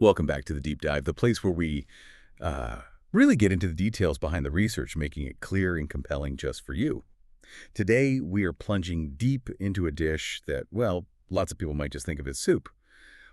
Welcome back to the Deep Dive, the place where we uh, really get into the details behind the research, making it clear and compelling just for you. Today, we are plunging deep into a dish that, well, lots of people might just think of as soup.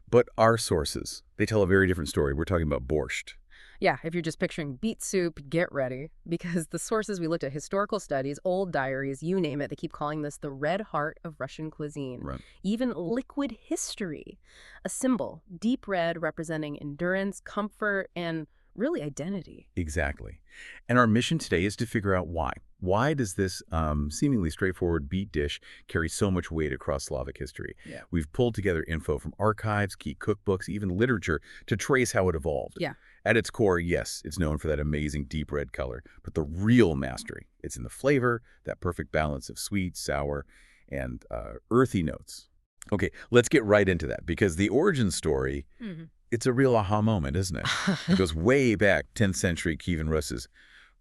But our sources, they tell a very different story. We're talking about borscht. Yeah, if you're just picturing beet soup, get ready. Because the sources we looked at, historical studies, old diaries, you name it, they keep calling this the red heart of Russian cuisine. Right. Even liquid history. A symbol, deep red, representing endurance, comfort, and really identity. Exactly. And our mission today is to figure out why. Why does this seemingly straightforward beet dish carry so much weight across Slavic history? Yeah. We've pulled together info from archives, key cookbooks, even literature to trace how it evolved. Yeah. At its core, yes, it's known for that amazing deep red color, but the real mastery, it's in the flavor, that perfect balance of sweet, sour, and earthy notes. Okay, let's get right into that, because the origin story, it's a real aha moment, isn't it? It goes way back, 10th century Kievan Russes.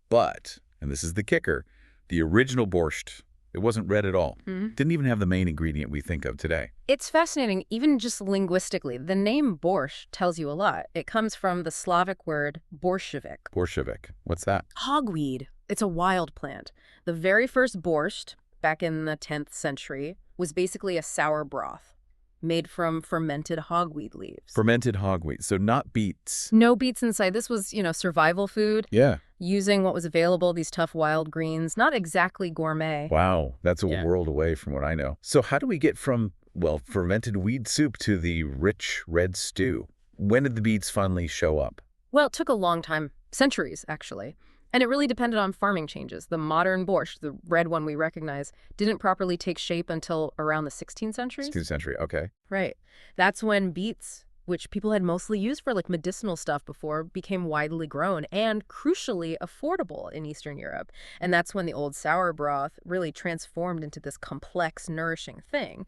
But, and this is the kicker, the original borscht, it wasn't red at all. Didn't even have the main ingredient we think of today. It's fascinating, even just linguistically. The name borscht tells you a lot. It comes from the Slavic word Bolshevik. Bolshevik, what's that? Hogweed. It's a wild plant. The very first borscht, back in the 10th century, was basically a sour broth made from fermented hogweed leaves. Fermented hogweed, so not beets. No beets inside. This was, survival food. Yeah. Using what was available, these tough wild greens. Not exactly gourmet. Wow, that's a Yeah. world away from what I know. So how do we get from, well, fermented weed soup to the rich red stew? When did the beets finally show up? Well, it took a long time. Centuries, actually. And it really depended on farming changes. The modern borscht, the red one we recognize, didn't properly take shape until around the 16th century. 16th century, okay. Right. That's when beets, which people had mostly used for like medicinal stuff before, became widely grown and crucially affordable in Eastern Europe. And that's when the old sour broth really transformed into this complex, nourishing thing.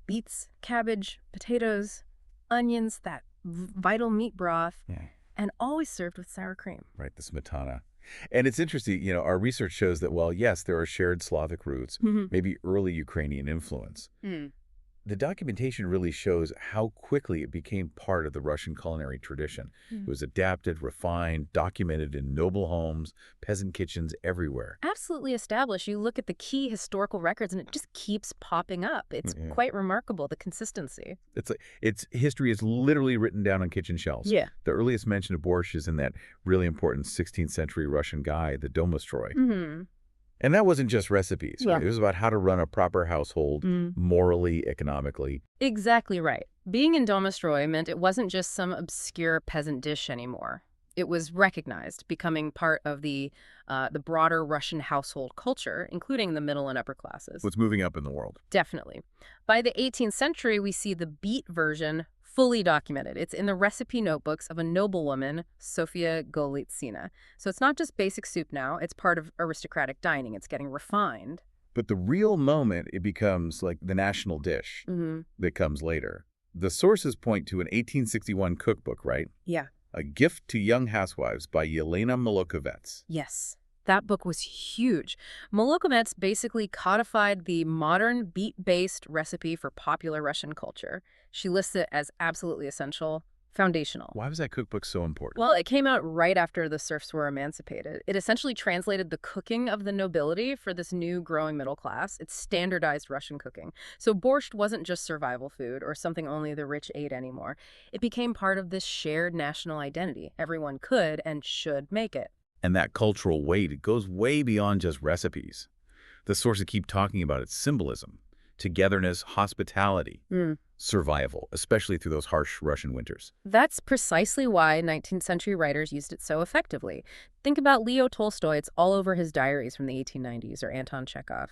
Beets, cabbage, potatoes, onions, that vital meat broth, Yeah. and always served with sour cream. Right, the smetana. And it's interesting, our research shows that, well, yes, there are shared Slavic roots, maybe early Ukrainian influence. The documentation really shows how quickly it became part of the Russian culinary tradition. It was adapted, refined, documented in noble homes, peasant kitchens everywhere. Absolutely established. You look at the key historical records and it just keeps popping up. It's Yeah. quite remarkable, the consistency. Its history is literally written down on kitchen shelves. Yeah. The earliest mention of borscht is in that really important 16th century Russian guide, the Domostroy. And that wasn't just recipes. Yeah. Right? It was about how to run a proper household morally, economically. Exactly right. Being in Domostroy meant it wasn't just some obscure peasant dish anymore. It was recognized, becoming part of the broader Russian household culture, including the middle and upper classes. What's moving up in the world? Definitely. By the 18th century, we see the beet version fully documented. It's in the recipe notebooks of a noblewoman, Sofia Golitsina. So it's not just basic soup now. It's part of aristocratic dining. It's getting refined. But the real moment, it becomes like the national dish that comes later. The sources point to an 1861 cookbook, right? Yeah. A Gift to Young Housewives by Yelena Molokovets. Yes. That book was huge. Molokovets basically codified the modern beet-based recipe for popular Russian culture. She lists it as absolutely essential, foundational. Why was that cookbook so important? Well, it came out right after the serfs were emancipated. It essentially translated the cooking of the nobility for this new growing middle class. It standardized Russian cooking. So borscht wasn't just survival food or something only the rich ate anymore. It became part of this shared national identity. Everyone could and should make it. And that cultural weight, it goes way beyond just recipes. The sources keep talking about its symbolism, togetherness, hospitality, survival, especially through those harsh Russian winters. That's precisely why 19th century writers used it so effectively. Think about Leo Tolstoy. It's all over his diaries from the 1890s, or Anton Chekhov.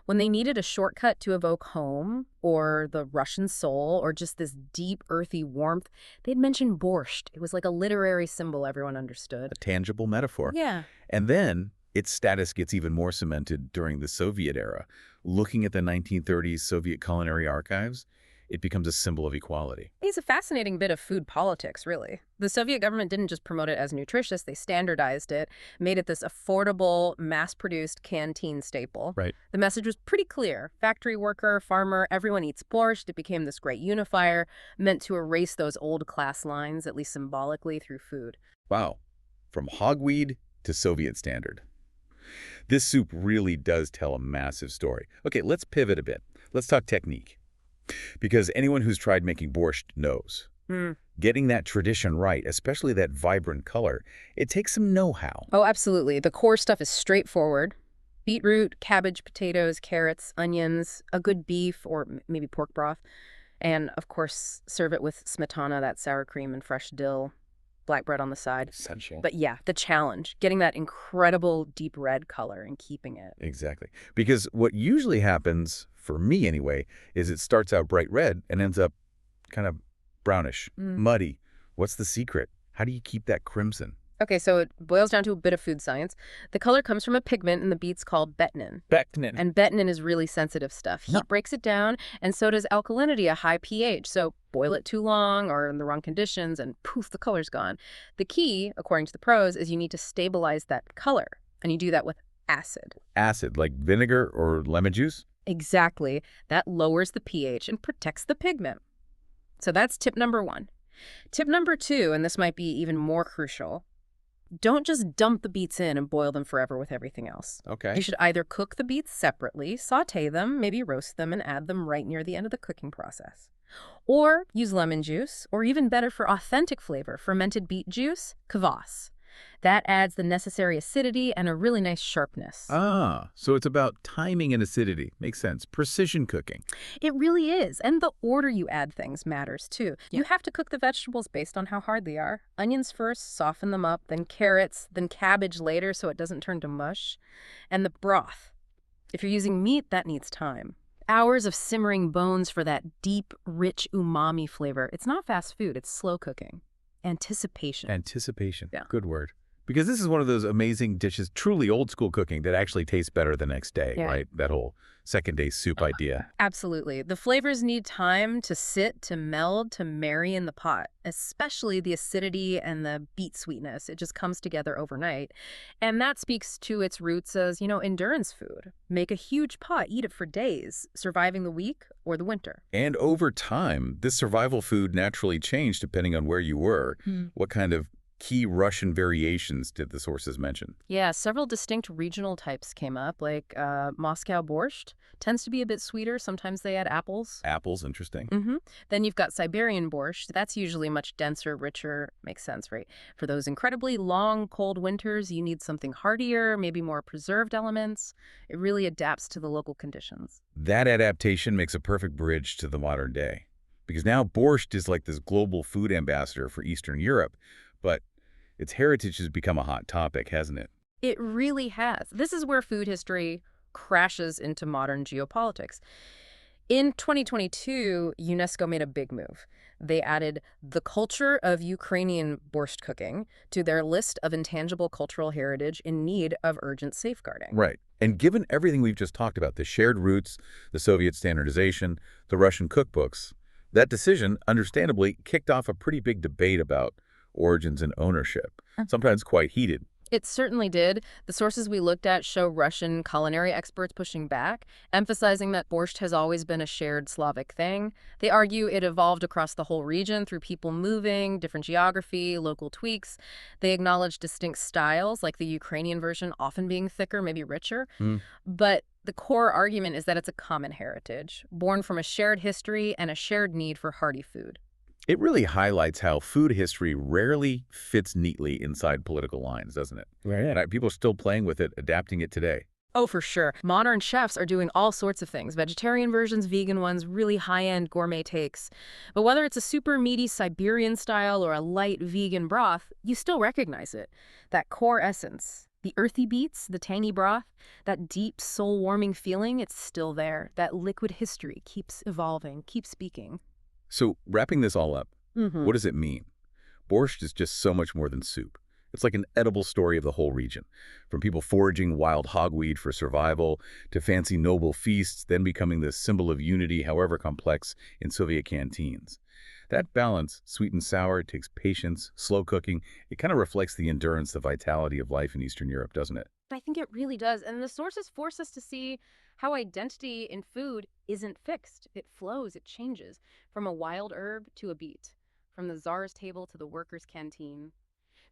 When they needed a shortcut to evoke home or the Russian soul or just this deep, earthy warmth, they'd mention borscht. It was like a literary symbol everyone understood. A tangible metaphor. Yeah. And then its status gets even more cemented during the Soviet era. Looking at the 1930s Soviet culinary archives, it becomes a symbol of equality. It's a fascinating bit of food politics, really. The Soviet government didn't just promote it as nutritious, they standardized it, made it this affordable, mass-produced canteen staple. Right. The message was pretty clear. Factory worker, farmer, everyone eats borscht. It became this great unifier, meant to erase those old class lines, at least symbolically, through food. Wow. From hogweed to Soviet standard. This soup really does tell a massive story. Okay, let's pivot a bit. Let's talk technique. Because anyone who's tried making borscht knows. Getting that tradition right, especially that vibrant color, it takes some know-how. Oh, absolutely. The core stuff is straightforward. Beetroot, cabbage, potatoes, carrots, onions, a good beef or maybe pork broth. And, of course, serve it with smetana, that sour cream, and fresh dill. Black bread on the side. Essential. But yeah, the challenge, getting that incredible deep red color and keeping it. Exactly. Because what usually happens, for me anyway, is it starts out bright red and ends up kind of brownish, muddy. What's the secret? How do you keep that crimson? Okay, so it boils down to a bit of food science. The color comes from a pigment in the beets called betinin. Betinin. And betinin is really sensitive stuff. Heat breaks it down, and so does alkalinity, a high pH. So boil it too long or in the wrong conditions, and poof, the color's gone. The key, according to the pros, is you need to stabilize that color, and you do that with acid. Acid, like vinegar or lemon juice? Exactly. That lowers the pH and protects the pigment. So that's tip number 1. Tip number 2, and this might be even more crucial, don't just dump the beets in and boil them forever with everything else. Okay. You should either cook the beets separately, saute them, maybe roast them, and add them right near the end of the cooking process. Or use lemon juice, or even better for authentic flavor, fermented beet juice, kvass. That adds the necessary acidity and a really nice sharpness. Ah, so it's about timing and acidity. Makes sense. Precision cooking. It really is. And the order you add things matters, too. You have to cook the vegetables based on how hard they are. Onions first, soften them up, then carrots, then cabbage later so it doesn't turn to mush. And the broth. If you're using meat, that needs time. Hours of simmering bones for that deep, rich umami flavor. It's not fast food, it's slow cooking. Anticipation. Anticipation. Yeah. Good word. Because this is one of those amazing dishes, truly old school cooking, that actually tastes better the next day, right? That whole second day soup idea. Absolutely. The flavors need time to sit, to meld, to marry in the pot, especially the acidity and the beet sweetness. It just comes together overnight. And that speaks to its roots as, endurance food. Make a huge pot, eat it for days, surviving the week or the winter. And over time, this survival food naturally changed depending on where you were. What kind of key Russian variations did the sources mention? Yeah, several distinct regional types came up, like Moscow borscht. Tends to be a bit sweeter. Sometimes they add apples. Apples, interesting. Then you've got Siberian borscht. That's usually much denser, richer. Makes sense, right? For those incredibly long, cold winters, you need something heartier, maybe more preserved elements. It really adapts to the local conditions. That adaptation makes a perfect bridge to the modern day. Because now borscht is like this global food ambassador for Eastern Europe, but its heritage has become a hot topic, hasn't it? It really has. This is where food history crashes into modern geopolitics. In 2022, UNESCO made a big move. They added the culture of Ukrainian borscht cooking to their list of intangible cultural heritage in need of urgent safeguarding. Right. And given everything we've just talked about, the shared roots, the Soviet standardization, the Russian cookbooks, that decision, understandably, kicked off a pretty big debate about origins and ownership, sometimes quite heated. It certainly did. The sources we looked at show Russian culinary experts pushing back, emphasizing that borscht has always been a shared Slavic thing. They argue it evolved across the whole region through people moving, different geography, local tweaks. They acknowledge distinct styles, like the Ukrainian version often being thicker, maybe richer. But the core argument is that it's a common heritage, born from a shared history and a shared need for hearty food. It really highlights how food history rarely fits neatly inside political lines, doesn't it? Right. And people are still playing with it, adapting it today. Oh, for sure. Modern chefs are doing all sorts of things. Vegetarian versions, vegan ones, really high-end gourmet takes. But whether it's a super meaty Siberian style or a light vegan broth, you still recognize it. That core essence. The earthy beets, the tangy broth, that deep, soul-warming feeling, it's still there. That liquid history keeps evolving, keeps speaking. So wrapping this all up, what does it mean? Borscht is just so much more than soup. It's like an edible story of the whole region, from people foraging wild hogweed for survival to fancy noble feasts, then becoming the symbol of unity, however complex, in Soviet canteens. That balance, sweet and sour, takes patience, slow cooking. It kind of reflects the endurance, the vitality of life in Eastern Europe, doesn't it? I think it really does. And the sources force us to see how identity in food isn't fixed. It flows, it changes from a wild herb to a beet, from the czar's table to the worker's canteen.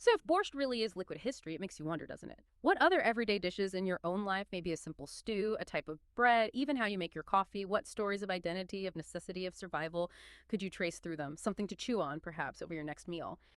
So if borscht really is liquid history, it makes you wonder, doesn't it? What other everyday dishes in your own life, maybe a simple stew, a type of bread, even how you make your coffee, what stories of identity, of necessity, of survival could you trace through them? Something to chew on, perhaps, over your next meal.